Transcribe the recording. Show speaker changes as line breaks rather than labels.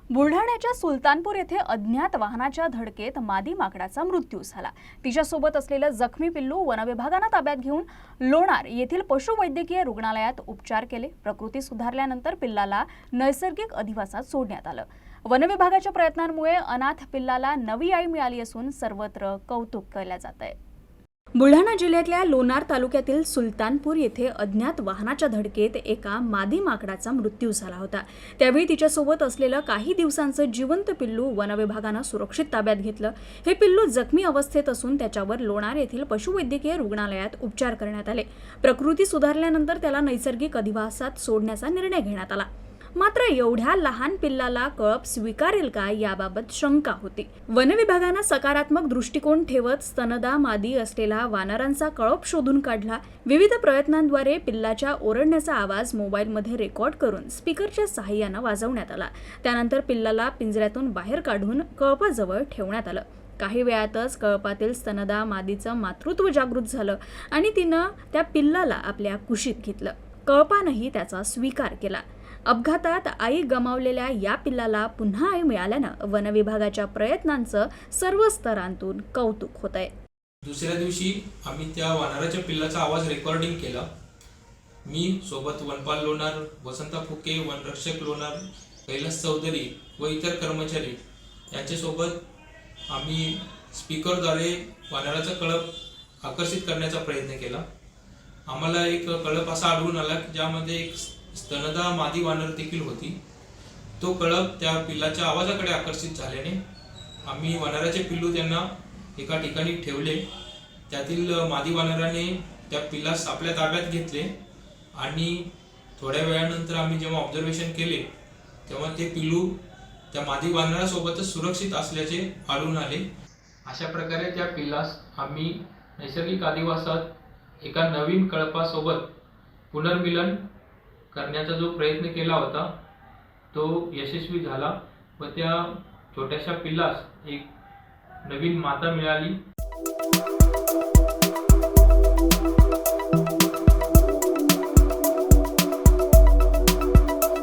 बुलढाण्याच्या सुलतानपूर येथे अज्ञात वाहनाच्या धडकेत मादी माकडाचा मृत्यू झाला। तिच्यासोबत असलेलं जखमी पिल्लू वनविभागाने ताब्यात घेऊन लोणार येथील पशुवैद्यकीय रुग्णालयात उपचार केले। प्रकृती सुधारल्यानंतर पिल्लाला नैसर्गिक अधिवासात सोडण्यात आलं। वनविभागाच्या प्रयत्नांमुळे अनाथ पिल्लाला नवी आई मिळाली असून सर्वत्र कौतुक केले जात आहे। बुलढाणा जिल्ह्यातल्या लोणार तालुक्यातील सुलतानपूर येथे अज्ञात वाहनाच्या धडकेत एका मादी माकडाचा मृत्यू झाला होता। त्यावेळी तिच्यासोबत असलेलं काही दिवसांचं जिवंत पिल्लू वनविभागाने सुरक्षित ताब्यात घेतलं। हे पिल्लू जखमी अवस्थेत असून त्याच्यावर लोणार येथील पशुवैद्यकीय रुग्णालयात उपचार करण्यात आले। प्रकृती सुधारल्यानंतर त्याला नैसर्गिक अधिवासात सोडण्याचा निर्णय घेण्यात आला। मात्र एवढ्या लहान पिल्लाला कळप स्वीकारेल का याबाबत शंका होती। वनविभागाने सकारात्मक दृष्टिकोन ठेवत स्तनदा मादी असलेला वानरांचा कळप शोधून काढला। विविध प्रयत्नांद्वारे पिल्लाच्या ओरडण्याचा आवाज मोबाईलमध्ये रेकॉर्ड करून स्पीकरच्या सहाय्याने वाजवण्यात आला। त्यानंतर पिल्लाला पिंजऱ्यातून बाहेर काढून कळपाजवळ ठेवण्यात आलं। काही वेळातच कळपातील स्तनदा मादीचं मातृत्व जागृत झालं आणि तिनं त्या पिल्लाला आपल्या कुशीत घेतलं। कळपानंही त्याचा स्वीकार केला। अपघातात आई गमावलेल्या या पिल्लाला पुन्हा आई मिळाल्यानं वनविभागाच्या प्रयत्नांचं सर्व स्तरांतून कौतुक होत आहे।
दुसऱ्या दिवशी आम्ही त्या वानराच्या पिल्लाचा आवाज रेकॉर्डिंग केला। मी सोबत वनपाल लोणार, वसंता फुके, वनरक्षक लोणार, कैलास चौधरी व इतर कर्मचारी यांच्यासोबत आम्ही स्पीकरद्वारे वानराचा कळप आकर्षित करण्याचा प्रयत्न केला। आम्हाला एक कळप असा आढळून आला की ज्यामध्ये एक स्तनदा मादी वानर देखील होती। तो कळप त्या पिल्लाच्या आवाजाकडे आकर्षित झाल्याने आम्ही वानराचे पिल्लू त्यांना एका ठिकाणी ठेवले। त्यातील मादी वानराने त्या पिल्लास आपल्या ताब्यात घेतले आणि थोड्या वेळानंतर आम्ही जेव्हा ऑब्झर्वेशन केले तेव्हा ते पिल्लू त्या मादी वानरासोबतच सुरक्षित असल्याचे आढळून आले। अशा प्रकारे त्या पिल्लास आम्ही नैसर्गिक अधिवासात एका नवीन कळपासोबत पुनर्मिलन करण्याचा जो प्रयत्न केला होता तो यशस्वी झाला व त्या छोट्याशा पिल्लास एक नवीन माता मिळाली।